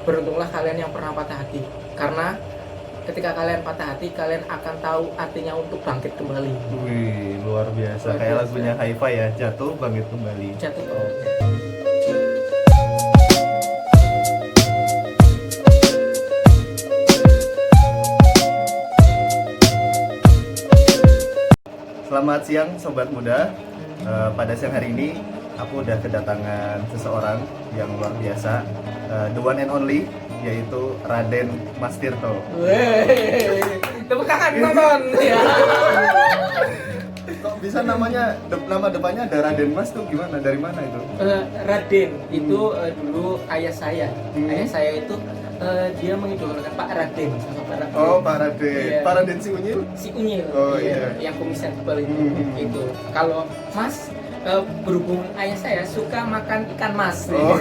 beruntunglah kalian yang pernah patah hati, karena ketika kalian patah hati, kalian akan tahu artinya untuk bangkit kembali. Wih, luar biasa. Luar Kayak biasa. lagunya Hi-Fi ya, jatuh bangkit kembali. Jatuh. Selamat siang Sobat Muda. Pada siang hari ini aku udah kedatangan seseorang yang luar biasa, the one and only, yaitu Raden Mas Tirto. Wey, tepuk tangan nonton ya. Kok bisa namanya, nama depannya ada Raden Mas tuh gimana? Dari mana itu? Raden itu dulu ayah saya. Ayah saya itu dia mengidolakan Pak Raden, sama Pak Raden. Oh, Pak Raden. Iya. Pak Raden si Unyil? Si Unyil. Oh, iya. Yang kumisnya tebal itu. Kalau Mas, berhubung ayah saya suka makan ikan mas. Oh.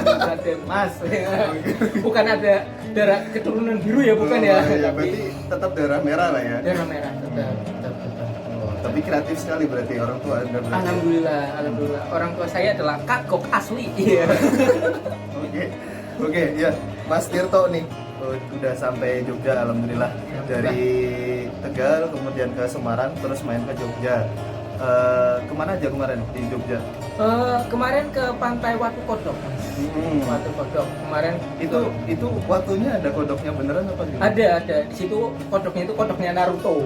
Raden Mas. Bukan ada darah keturunan biru ya, bukan ya. Iya, berarti tetap darah merah lah ya. Darah merah tetap. Oh, tapi kreatif sekali berarti orang tua Anda berarti. Alhamdulillah. Orang tua saya adalah kagok asli. Iya. Oke, ya. Mas Tirto nih udah sampai Jogja, alhamdulillah. Dari Tegal kemudian ke Semarang terus main ke Jogja. Kemana aja kemarin di Jogja? Kemarin ke pantai Watu Kodok, Mas. Watu Kodok kemarin Itu watunya ada kodoknya beneran apa gimana? ada di situ. Kodoknya itu kodoknya Naruto.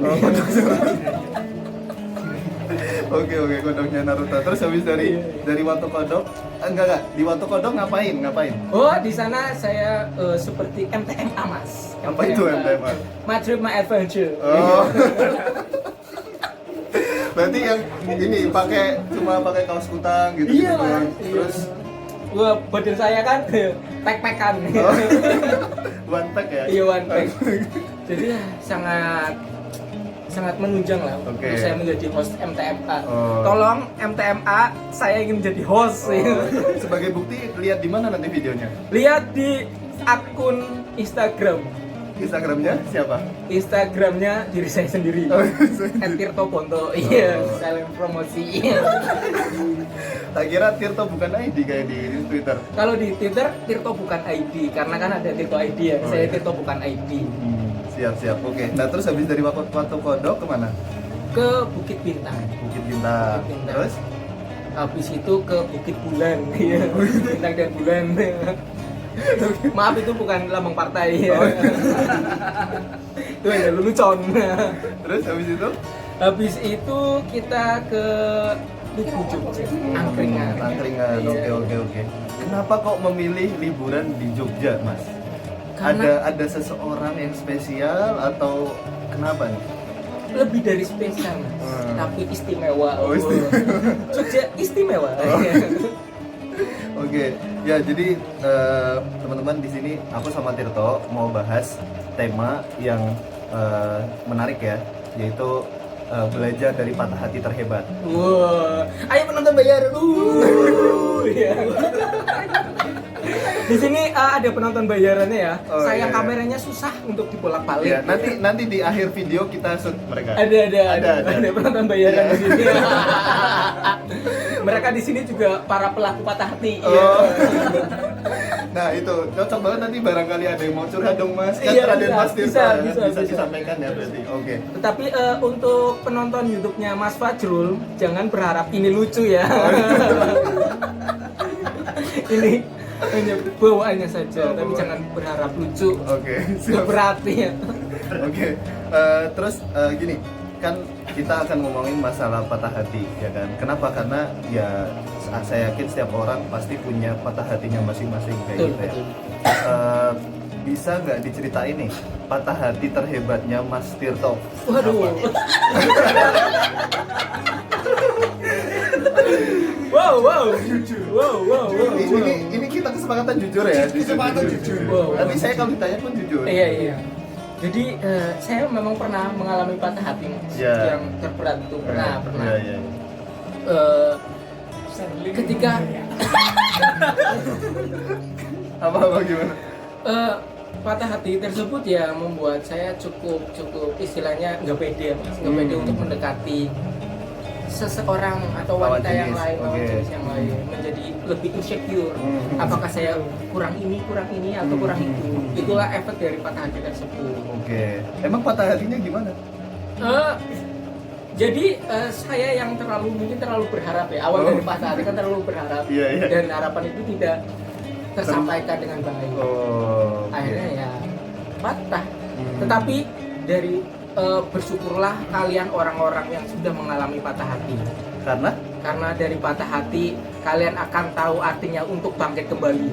Oke, kodoknya Naruto. Terus habis dari Watu Kodok, enggak, di Watu Kodok ngapain? Oh, di sana saya seperti MTMA, Mas. Apa itu MTMA? Madrid My Adventure. Oh. Berarti yang ini cuma pakai kaos kutang gitu. Iya, doang. Mas. Terus Wah, badan saya kan pek-pekan. oh, one pack ya? Iya, one pack. Jadi sangat menunjang lah untuk Oke. saya menjadi host MTMA. Oh. Tolong MTMA, saya ingin menjadi host. Sebagai bukti, lihat di mana nanti videonya? Lihat di akun Instagramnya siapa? Instagramnya diri saya sendiri. Oh, @tirto Ponto. Iya, Oh. sekalian promosi. Tak kira Tirto bukan ID kayak di Twitter. Kalau di Twitter Tirto bukan ID, karena kan ada Tirto ID ya. Oh, Saya iya. Tirto bukan ID. Siap. Oke. Nah, terus habis dari Watu Kodok kemana? Ke Bukit Bintang. Bukit Bintang. Bukit Bintang. Terus? Habis itu ke Bukit Bulan. Iya. Bintang dan Bulan. Maaf, itu bukan lambang partai. Oh. Itu ada lelucon. Terus habis itu? Habis itu kita ke Lugu Jogja, Angkringan. Angkringan. Iya. Oke. Kenapa kok memilih liburan di Jogja, Mas? Karena Ada seseorang yang spesial atau kenapa nih? lebih dari spesial, Mas. Tapi istimewa. Oh, istimewa. Jogja istimewa. Oh. Oke, ya jadi teman-teman di sini aku sama Tirto mau bahas tema yang menarik ya, yaitu belajar dari patah hati terhebat. Wah, ayo penonton bayar dulu. Iya. Di sini ada penonton bayarannya ya. Oh, Sayang iya. kameranya susah untuk dibolak-balik. Ya, nanti di akhir video kita shoot mereka. Ada penonton bayaran Iya. di sini. Mereka di sini juga para pelaku patah hati. Oh. Nah itu cocok banget, nanti barangkali ada yang mau curhat dong Mas. Kan Iya, Raden bisa, Mas Tirto bisa, ya, bisa. disampaikan ya berarti. Oke. Tetapi untuk penonton YouTube-nya Mas Fajrul, jangan berharap ini lucu ya. Ini hanya bawaannya saja, tapi bawaan. jangan berharap lucu. Oke. Berarti ya. Oke. Terus gini, kan kita akan ngomongin masalah patah hati ya kan. Kenapa? Karena ya saya yakin setiap orang pasti punya patah hatinya masing-masing kayak Betul, gitu ya. betul. Bisa nggak diceritain nih patah hati terhebatnya Mas Tirto? Waduh. Apa? Wow. Ini kita kesepakatan jujur ya. Kesepakatan jujur. Wow. Tapi saya kalau ditanya pun jujur. Iya. Jadi saya memang pernah mengalami patah hati, Mas. Ya. Yang terberat itu pernah. Iya. Ketika Apa gimana? patah hati tersebut ya membuat saya cukup istilahnya nggak pede, Mas. Nggak pede untuk mendekati seseorang atau Lawan wanita yang jenis, lain, lawan oke. jenis yang lain menjadi lebih insecure. Apakah saya kurang ini atau kurang itu? Itulah efek dari patah hati tersebut. Oke. Emang patah hatinya gimana? Jadi saya yang mungkin terlalu berharap ya, awal dari patah hati kan terlalu berharap. Iya, iya. Dan harapan itu tidak tersampaikan dengan baik. Oh. oke. Akhirnya ya patah. Tetapi dari bersyukurlah kalian orang-orang yang sudah mengalami patah hati. Karena dari patah hati kalian akan tahu artinya untuk bangkit kembali.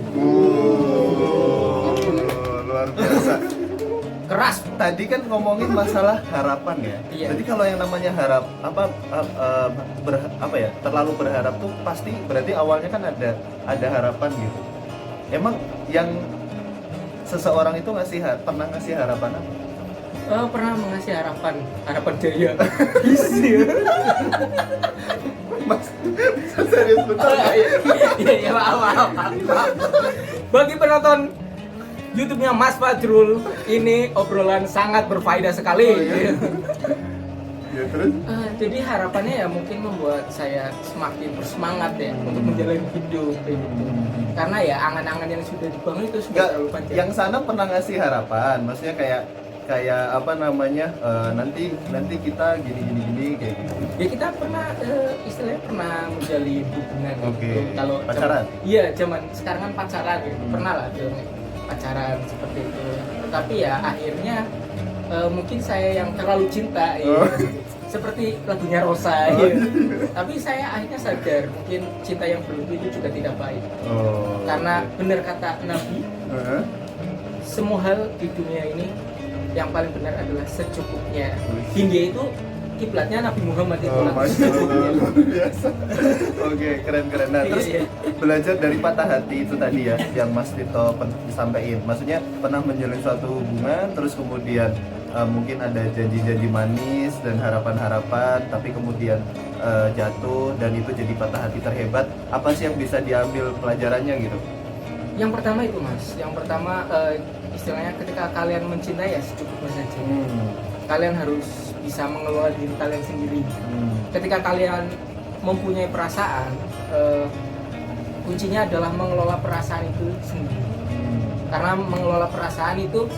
Luar biasa. Keras. Tadi kan ngomongin masalah harapan ya. Iya. Jadi kalau yang namanya terlalu berharap tuh pasti berarti awalnya kan ada harapan gitu. Emang yang seseorang itu pernah ngasih harapan apa? Pernah mengasih harapan jaya. Mas, serius betul? Iya, maaf. Bagi penonton YouTube-nya Mas Fajrul, ini obrolan sangat berfaedah sekali. Oh, iya. Ya terus? Jadi harapannya ya mungkin membuat saya semakin bersemangat ya untuk menjalani hidup kayak gitu. Karena ya angan-angan yang sudah dibangun itu sudah terlalu panjang. Yang sana pernah ngasih harapan, maksudnya kayak apa namanya nanti kita gini kayak gitu. Ya kita pernah istilahnya pernah menjalin hubungan. Oke. Gitu. Kalau Pacaran? Iya, zaman sekarang kan pacaran gitu. Pernah lah tuh pacaran seperti itu. Tapi ya akhirnya mungkin saya yang terlalu cinta ya. Seperti lagunya Rosa ya. Tapi saya akhirnya sadar mungkin cinta yang berlebih itu juga tidak baik. Karena benar kata Nabi, semua hal di dunia ini yang paling benar adalah secukupnya. India itu kiblatnya Nabi Muhammad itu luar biasa. Oke, keren. Nah, terus Iya. belajar dari patah hati itu tadi ya, yang Mas Tito disampaikan. Maksudnya pernah menjalin suatu hubungan, terus kemudian mungkin ada janji-janji manis dan harapan-harapan, tapi kemudian jatuh dan itu jadi patah hati terhebat. Apa sih yang bisa diambil pelajarannya gitu? Yang pertama itu Mas, istilahnya ketika kalian mencintai ya secukupnya saja. Kalian harus bisa mengelola diri kalian sendiri. Ketika kalian mempunyai perasaan, kuncinya adalah mengelola perasaan itu sendiri. Karena mengelola perasaan itu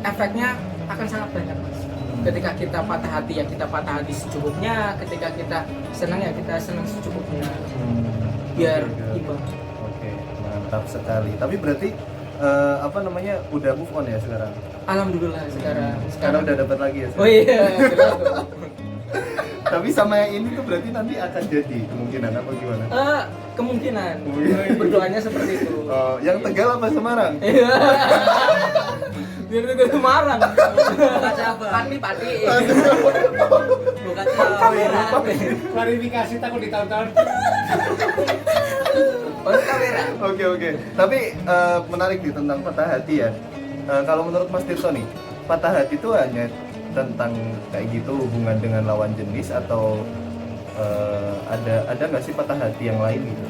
efeknya akan sangat banyak Mas. Ketika kita patah hati ya kita patah hati secukupnya, ketika kita senang ya kita senang secukupnya. Biar imbang. Oke, mantap sekali. Tapi berarti udah move on ya sekarang? Alhamdulillah sekarang Udah dapat lagi ya? Oh iya, jelas dong. Tapi sama yang ini tuh berarti nanti akan jadi kemungkinan apa gimana? Kemungkinan. Berdoanya seperti itu. Oh, yang Tegal apa Semarang? Iya. Biar juga Semarang. Pati. Bukan kamera. Klarifikasi takut ditonton. Kamera. Oke. Tapi menarik nih tentang patah hati ya. Kalau menurut Mas Tirto nih, patah hati itu hanya tentang kayak gitu hubungan dengan lawan jenis atau ada nggak sih patah hati yang lain gitu?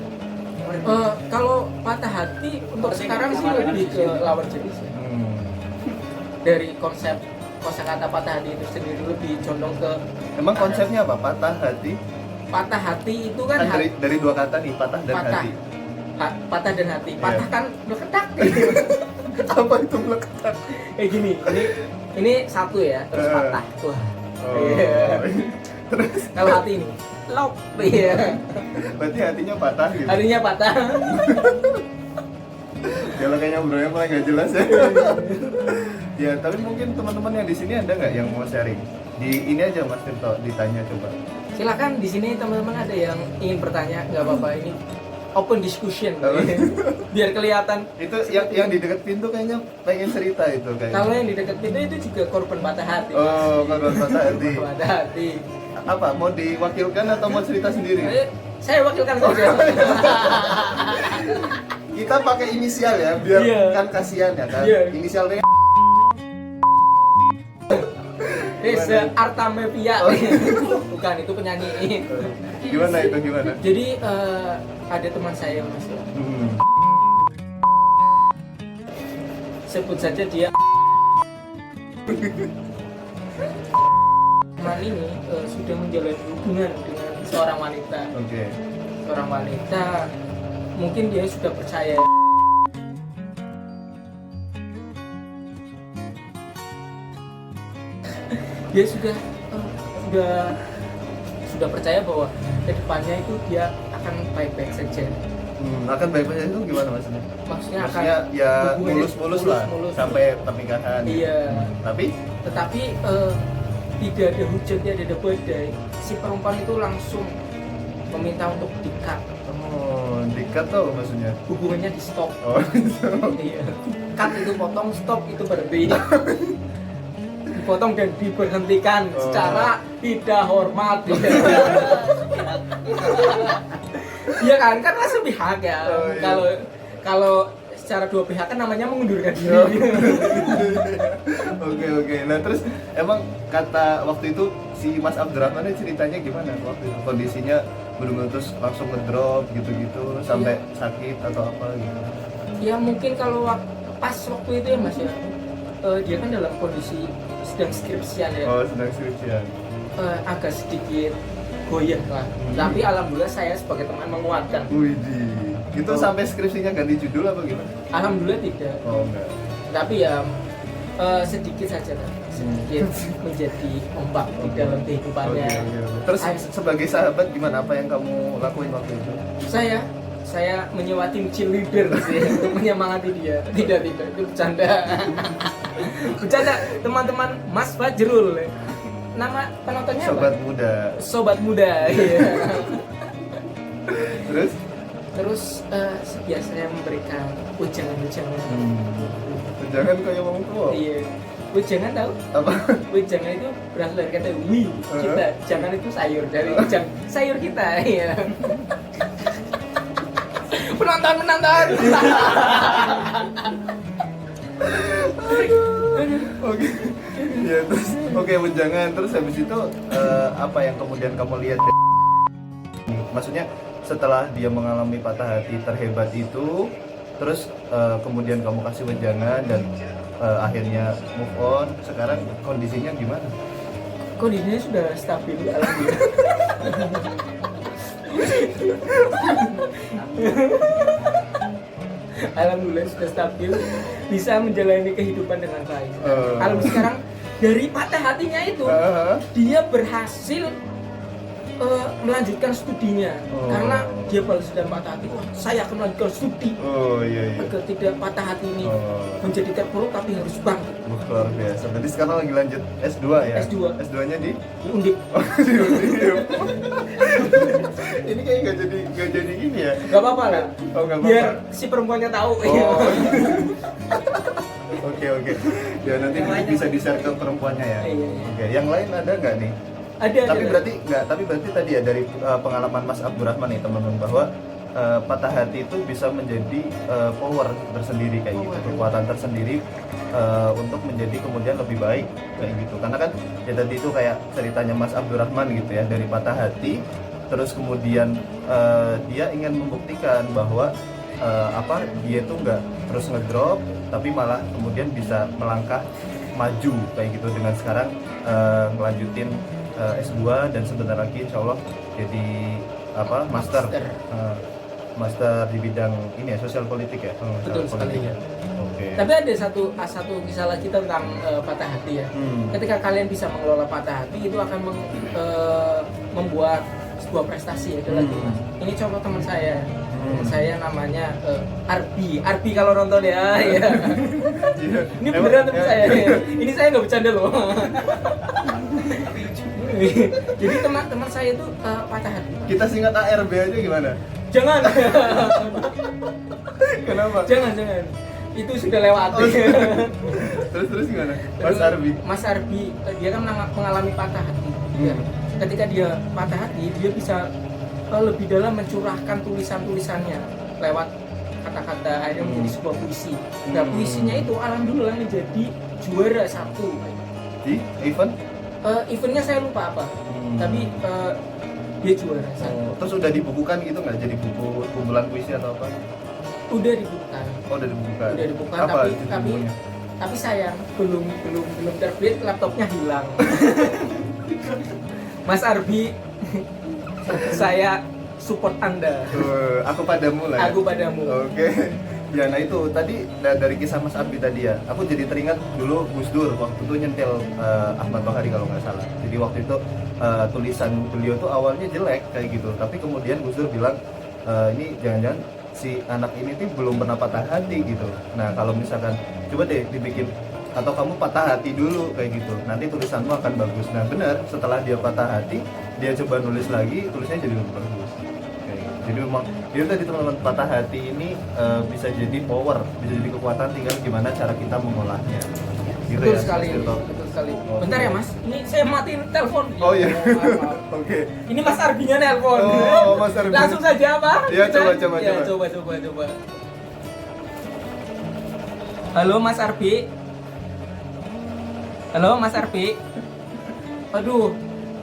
Kalau patah hati untuk sekarang sih lebih ke lawan jenis ya. Dari konsep kosakata patah hati itu sendiri lebih condong ke. Emang konsepnya apa? Patah hati? Patah hati itu kan dari dua kata nih, patah dan hati. Patah dan hati. Patah kan meleketak. Apa itu meleketak? Gini, ini satu ya, terus patah. Wah. Terus kalau hati ini lop. Iya. Berarti hatinya patah gitu. Hatinya patah. Kalau kayaknya obrolannya mulai nggak jelas ya. Ya, tapi mungkin teman-teman yang di sini ada nggak yang mau sharing? Di ini aja Mas Tirto, ditanya coba. Silakan di sini teman-teman ada yang ingin bertanya, nggak apa-apa, ini open discussion. Biar kelihatan. Itu yang di dekat pintu kayaknya pengen cerita itu kayaknya. Kalau yang di dekat pintu itu juga korban patah hati. Oh, korban patah hati. Patah hati. Apa? Mau diwakilkan atau mau cerita sendiri? Saya wakilkan saja. Kita pakai inisial ya, biar kan kasihan ya kan. Inisialnya Artamevia. Bukan, itu penyanyi. Gimana itu gimana? Jadi ada teman saya Mas. Sebut saja dia. teman ini sudah menjalin hubungan dengan seorang wanita. Oke. Seorang wanita, mungkin dia sudah percaya. Dia sudah percaya bahwa kedepannya itu dia akan baik-baik saja. Akan baik-baik itu gimana maksudnya? Maksudnya Ya hubungannya mulus-mulus lah mulus. sampai pernikahan. Iya. Tapi Tidak ada hujan, tidak ada badai. Si perempuan itu langsung meminta untuk di-cut. di-cut tuh maksudnya. Hubungannya di stop. Oh, Iya. Cut itu potong, stop itu berhenti. Dipotong dan diberhentikan secara tidak hormat. Iya kan langsung pihak ya. Oh, iya. Kalau secara dua pihak kan namanya mengundurkan diri. Oke. Nah terus emang kata waktu itu si Mas Abdurrahman ini ceritanya gimana waktu itu? Kondisinya benar-benar terus langsung ngedrop gitu-gitu sampai sakit atau apa gitu? Ya mungkin kalau pas waktu itu ya Mas ya, dia kan dalam kondisi sedang skripsian ya. Oh sedang skripsian. Agak sedikit goyah lah. Tapi alhamdulillah saya sebagai teman menguatkan. Widih. Itu sampai skripsinya ganti judul apa gimana? Alhamdulillah tidak. Oh enggak. Tapi ya sedikit saja kan. Sedikit menjadi ombak di dalam kehidupannya. Oke. Terus sebagai sahabat gimana, apa yang kamu lakuin waktu itu? Saya menyewa tim cheerleader sih untuk menyemangati dia. Tidak itu bercanda. Bercanda teman-teman Mas Fajrul. Nama penontonnya apa? Sobat muda. Iya. Terus biasanya memberikan ujangan-ujangan. Ujangan kayak ngomong tua. Iya. Ujangan tahu? Apa? Ujangan itu berasal dari kata wi. Kita jangan itu sayur, dari ujang sayur kita. Iya. Penonton. Oke. Ya terus ujangan, terus habis itu apa yang kemudian kamu lihat? Maksudnya setelah dia mengalami patah hati terhebat itu, terus kemudian kamu kasih wejangan dan akhirnya move on. Sekarang kondisinya gimana? Kondisinya sudah stabil, alhamdulillah. Alhamdulillah sudah stabil, bisa menjalani kehidupan dengan baik. Kalau sekarang dari patah hatinya itu, dia berhasil melanjutkan studinya. Karena dia balas dan patah hati, saya akan melanjutkan studi. Agar tidak patah hati ini menjadi terpuruk tapi harus bangkit. Luar biasa. Berarti sekarang lagi lanjut S2 ya? S2-nya di Undip. Di Undip. Ini kayak gak jadi ini ya? Gak apa-apa lah. Oh, gak apa-apa. Biar si perempuannya tahu. Oke. Ya nanti bisa di-share ke perempuannya ya. Iya. Oke. Yang lain ada nggak nih? Ada. Tapi berarti tadi ya dari pengalaman Mas Abdurrahman nih teman-teman, bahwa patah hati itu bisa menjadi power tersendiri kayak gitu, kekuatan tersendiri untuk menjadi kemudian lebih baik kayak gitu. Karena kan ya tadi itu kayak ceritanya Mas Abdurrahman gitu ya, dari patah hati terus kemudian dia ingin membuktikan bahwa dia itu nggak terus ngedrop tapi malah kemudian bisa melangkah maju kayak gitu dengan sekarang ngelanjutin S2 dan sebentar lagi insya Allah jadi master di bidang ini ya, sosial politik ya. Betul sekali ya. Oke. Tapi ada satu kisah lagi tentang patah hati ya. Ketika kalian bisa mengelola patah hati itu akan membuat sebuah prestasi ya. Lagi Mas. Ini contoh teman saya. Teman saya namanya Arbi kalau nonton ya. Ya. Ini beneran teman saya. Ini saya nggak bercanda loh. Jadi teman saya itu patah hati. Kita singkat ARB aja gimana? Jangan. Kenapa? Jangan. Itu sudah lewat. Terus gimana? Mas Arbi dia kan mengalami patah hati. Ya. Ketika dia patah hati, dia bisa lebih dalam mencurahkan tulisannya lewat kata-kata, akhirnya menjadi sebuah puisi. Nah, puisinya itu alhamdulillah menjadi juara 1 di event. Eventnya saya lupa apa, tapi dia juara 1. Terus udah dibukukan gitu nggak, jadi buku kumpulan puisi atau apa? Udah dibukukan. Udah dibukukan. Apa tapi sayang belum terbit, laptopnya hilang. Mas Arbi, saya support Anda. Aku padamu lah. Ya? Aku padamu. Oke. Ya, nah itu tadi dari kisah Mas Arbi tadi ya, aku jadi teringat dulu Gus Dur waktu itu nyentil Ahmad Tohari kalau nggak salah. Jadi waktu itu tulisan beliau tuh awalnya jelek kayak gitu, tapi kemudian Gus Dur bilang ini jangan-jangan si anak ini tuh belum pernah patah hati gitu. Nah kalau misalkan coba deh dibikin atau kamu patah hati dulu kayak gitu, nanti tulisanmu akan bagus. Nah benar, setelah dia patah hati, dia coba nulis lagi, tulisannya jadi lebih bagus. Jadi memang dia tadi teman-teman, patah hati ini bisa jadi power, bisa jadi kekuatan, tinggal gimana cara kita mengolahnya. Gitu Betul ya, sekali, Mas Tirto? betul sekali. Oh. Bentar ya Mas, ini saya matiin telepon. Oh iya. Maaf. Oke. Ini Mas Arbinya nelpon. Oh, Mas Arbi. Langsung saja apa? Iya, coba. Ya, coba. Halo Mas Arbi. Halo Mas Arbi. Aduh,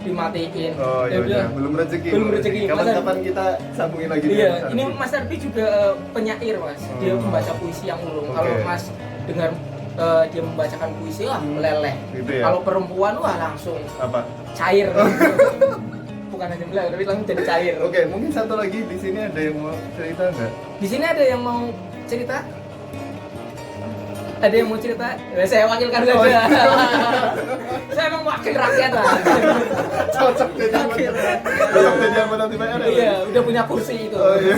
dimatiin. Oh iya, udah. belum rezeki. Kapan-kapan kita sambungin lagi. Iya, dengan Mas ini Arbi. Mas Arbi juga penyair Mas. Dia membaca puisi yang ulung. Oke. Kalau Mas dengar dia membacakan puisi, wah meleleh. Gitu ya? Kalau perempuan, wah langsung Apa? cair. Bukan hanya meleleh, tapi langsung jadi cair. Oke, mungkin satu lagi di sini ada yang mau cerita nggak? Di sini ada yang mau cerita? Ada yang mau cerita? Saya wakilkan saja. Oh, iya. Saya emang wakil rakyat lah. Cocok jadi anggota DPR ya? Iya, udah punya kursi itu. Oh iya.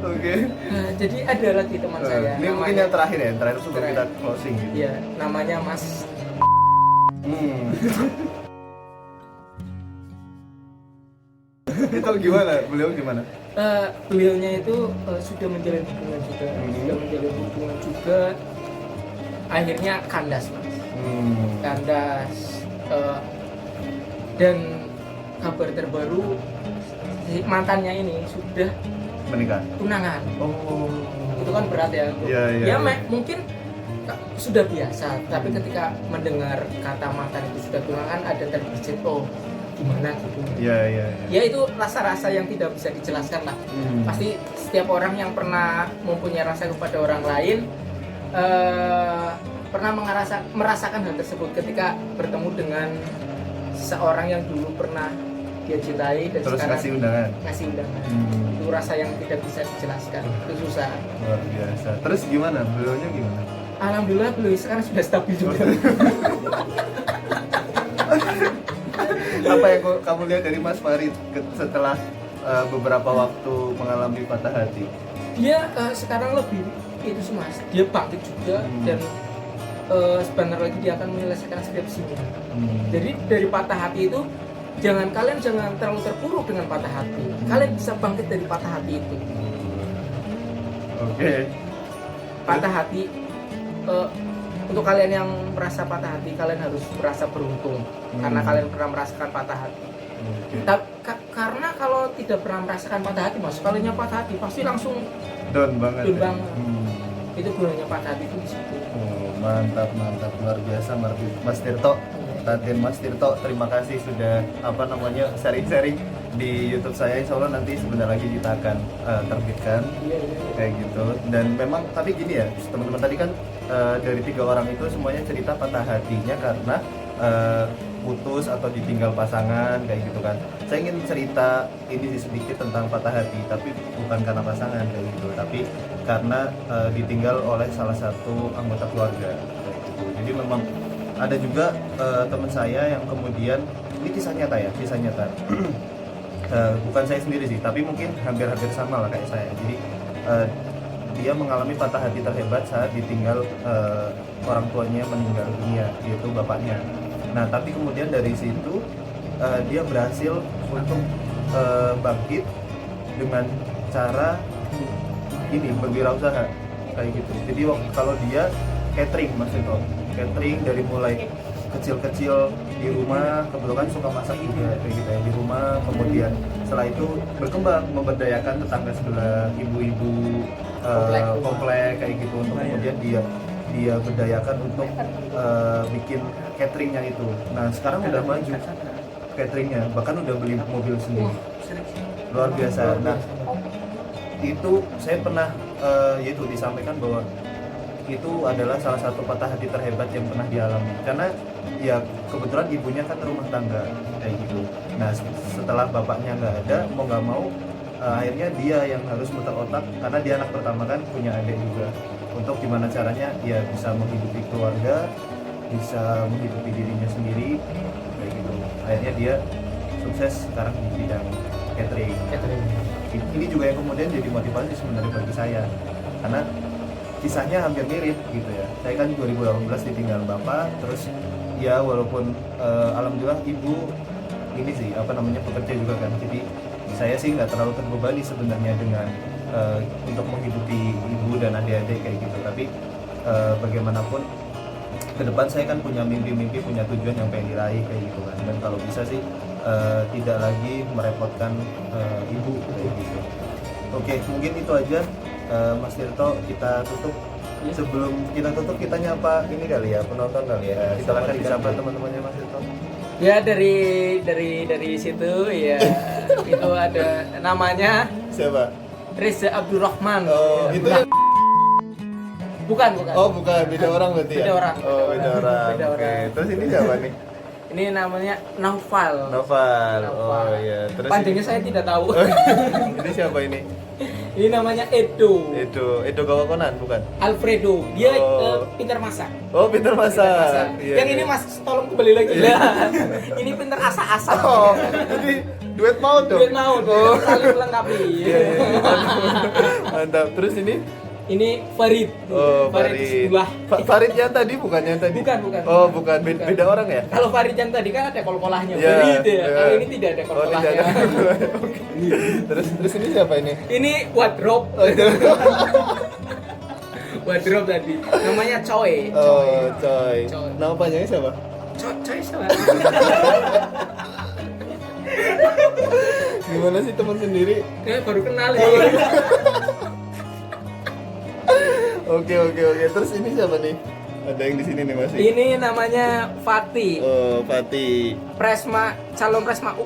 Oke. Nah, jadi ada lagi teman saya. Ini mungkin yang terakhir ya, terakhir sebelum Terakhir. kita closing gitu. Iya, namanya Mas. Hmm. Itu gimana? Beliau gimana? Beliaunya itu sudah menjalin hubungan juga, akhirnya kandas Mas. Kandas, dan kabar terbaru si mantannya ini sudah Menikah. tunangan. Oh. Itu kan berat ya. Iya, iya, iya. Mungkin sudah biasa, tapi ketika mendengar kata mantan itu sudah tunangan, ada terbesit, oh gimana gitu. Iya. Ya itu rasa-rasa yang tidak bisa dijelaskan lah. Pasti setiap orang yang pernah mempunyai rasa kepada orang lain pernah merasakan hal tersebut ketika bertemu dengan seorang yang dulu pernah dia cintai dan Terus sekarang kasih undangan. ngasih undangan. Itu rasa yang tidak bisa dijelaskan, itu susah. Luar biasa. Terus gimana? Beliaunya gimana? Alhamdulillah beliau sekarang sudah stabil juga. Apa yang kamu lihat dari Mas Farid setelah beberapa waktu mengalami patah hati? Dia sekarang lebih itu sih Mas, dia bangkit juga dan sebentar lagi dia akan menyelesaikan skripsinya. Jadi dari patah hati itu kalian jangan terlalu terpuruk dengan patah hati. Kalian bisa bangkit dari patah hati itu. Oke. Patah hati untuk kalian yang merasa patah hati, kalian harus merasa beruntung karena kalian pernah merasakan patah hati. Karena kalau tidak pernah merasakan patah hati, Mas, kalinya patah hati pasti langsung Down banget. down Ya? banget. Itu gunanya patah hati itu di situ. Oh, mantap, luar biasa Mas Tirto. Raden Mas Tirto, terima kasih sudah sharing-sharing di YouTube saya. Insya Allah nanti sebentar lagi kita akan terbitkan kayak gitu. Dan memang tapi gini ya teman-teman, tadi kan dari 3 orang itu semuanya cerita patah hatinya karena putus atau ditinggal pasangan kayak gitu kan. Saya ingin cerita ini sedikit tentang patah hati, tapi bukan karena pasangan kayak gitu, tapi karena ditinggal oleh salah satu anggota keluarga kayak gitu. Jadi memang ada juga teman saya yang kemudian, ini kisah nyata ya, kisah nyata. Bukan saya sendiri sih, tapi mungkin hampir-hampir sama lah kayak saya. Jadi dia mengalami patah hati terhebat saat ditinggal orang tuanya meninggal dunia, yaitu bapaknya. Nah, tapi kemudian dari situ dia berhasil untuk bangkit dengan cara ini, berwirausaha kayak gitu. Jadi kalau dia catering, Mas Eko, catering dari mulai kecil-kecil di rumah, kebetulan suka masak juga kayak gitu ya di rumah. Kemudian setelah itu berkembang, memberdayakan tetangga sebelah, ibu-ibu komplek kayak gitu, untuk kemudian dia berdayakan untuk bikin cateringnya itu. Nah sekarang udah maju cateringnya, bahkan udah beli mobil sendiri. Luar biasa. Nah itu saya pernah yaitu disampaikan bahwa itu adalah salah satu patah hati terhebat yang pernah dialami, karena ya kebetulan ibunya kan rumah tangga kayak gitu. Nah setelah bapaknya nggak ada, mau nggak mau akhirnya dia yang harus muter otak, karena dia anak pertama kan, punya adik juga, untuk gimana caranya ya bisa menghidupi keluarga, bisa menghidupi dirinya sendiri kayak gitu. Akhirnya dia sukses sekarang di bidang catering. Ini juga yang kemudian jadi motivasi sebenarnya bagi saya, karena kisahnya hampir mirip gitu ya. Saya kan 2018 ditinggal bapak, terus ya walaupun alhamdulillah ibu ini sih bekerja juga kan, jadi saya sih nggak terlalu terbebani sebenarnya dengan untuk menghidupi ibu dan adik-adik kayak gitu. Tapi bagaimanapun ke depan saya kan punya mimpi-mimpi, punya tujuan yang pengen diraih kayak gitu kan, dan kalau bisa sih tidak lagi merepotkan ibu kayak gitu. Oke, mungkin itu aja Mas Tirto, kita tutup. Sebelum kita tutup, kita nyapa ini kali ya, penonton kali ya. Silakan disapa teman-temannya Mas Tirto. Ya dari situ ya itu ada namanya Siapa? Reza Abdurrahman. Oh, Ya, itu yang... bukan. Oh, bukan, beda orang berarti ya? Beda orang. Oh, beda orang. Beda Oke. orang. Terus ini siapa nih? Ini namanya Naufal. Noval. Oh iya. Terus Panjangnya saya tidak tahu. ini siapa ini? Ini namanya Edo. Edo Gawakonan bukan? Alfredo. Dia Oh. pintar masak. Oh, pintar Pintar masak. masak. Iya, Yang iya. ini Mas tolong kembali lagi. Ini pintar asak-asak. Oh, jadi duet maut dong. Duit mau Oh. saling melengkapi. Iya, iya. Mantap. Terus ini? Ini Farid. Oh, Farid. sebelah. Farid yang tadi bukan yang tadi? Bukan. Oh, bukan. Beda orang ya? Kalau Farid yang tadi kan ada kol-kolahnya. Iya, Farid ya. iya. Kalau ini tidak ada Oh, tidak kol-kolahnya. ada. Oke. Terus ini siapa ini? Ini wardrobe. Wardrobe tadi. Namanya Choi. Oh, Coy. Coy. Nama panjangnya siapa? Choi sama. Gimana sih teman sendiri? Kayak baru kenal ya. Oke. Terus ini siapa nih? Ada yang di sini nih masih. Ini namanya Fatih. Oh, Pati. Calon presma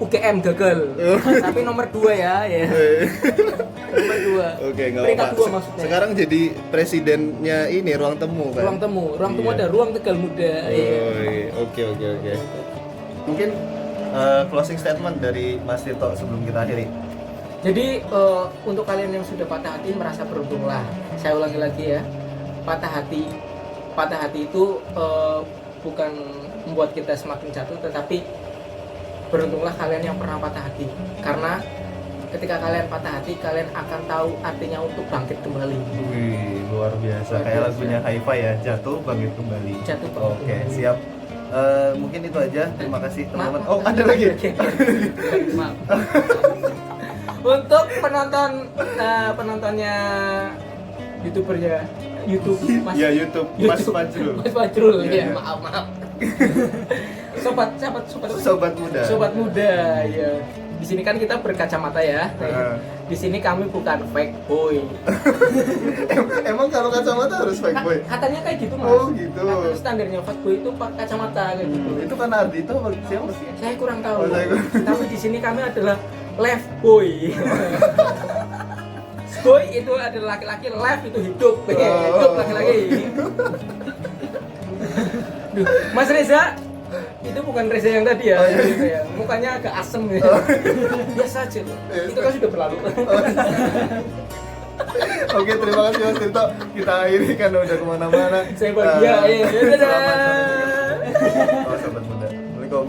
UGM gagal. Tapi nomor 2 ya. Nomor 2. Oke, nggak Peringkat apa-apa. 2 maksudnya. Sekarang jadi presidennya ini ruang temu kan? Ruang temu Iya. ada ruang Tegal Muda. Iya. Oh, iya. Oke. Mungkin closing statement dari Mas Tirto sebelum kita akhiri. Jadi untuk kalian yang sudah patah hati merasa beruntunglah. Saya ulangi lagi ya, patah hati itu bukan membuat kita semakin jatuh, tetapi beruntunglah kalian yang pernah patah hati. Karena ketika kalian patah hati, kalian akan tahu artinya untuk bangkit kembali. Wih, luar biasa. Luar Kayak biasa. lagunya Hi-Fi ya, jatuh bangkit kembali. Jatuh bangkit Oke, kembali. siap. Mungkin itu aja. Terima kasih teman-teman. Maaf. Oh, ada lagi. Maaf. Untuk penontonnya YouTubernya YouTube Mas Ya, YouTube Mas Fajrul. Mas Fajrul Iya, ya, iya. maaf. Sobat muda. Sobat muda. Ya. Di sini kan kita berkacamata ya. Di sini kami bukan fake boy. Emang kalau kacamata harus fake boy? Katanya kayak gitu, Mas. Oh, gitu. Katanya standarnya fake boy itu pakai kacamata kayak gitu. Itu kan Ardito apa siapa sih? Saya kurang tahu. Oh, saya kurang- Tapi di sini kami adalah left boy. Boy itu adalah laki-laki, left itu hidup. Hidup laki-laki. Duh, Mas Reza, itu bukan Reza yang tadi ya. Oh, iya. Reza ya. Mukanya agak asem ya. Biasa aja. Itu kan sudah berlalu. Oke, terima kasih Mas Tirto. Kita akhiri kan udah kemana-mana. Saya bahagia. Ya, dadah. Oh, sobat muda. Assalamualaikum.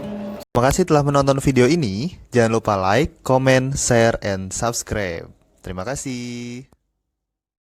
Terima kasih telah menonton video ini. Jangan lupa like, comment, share, and subscribe. Terima kasih.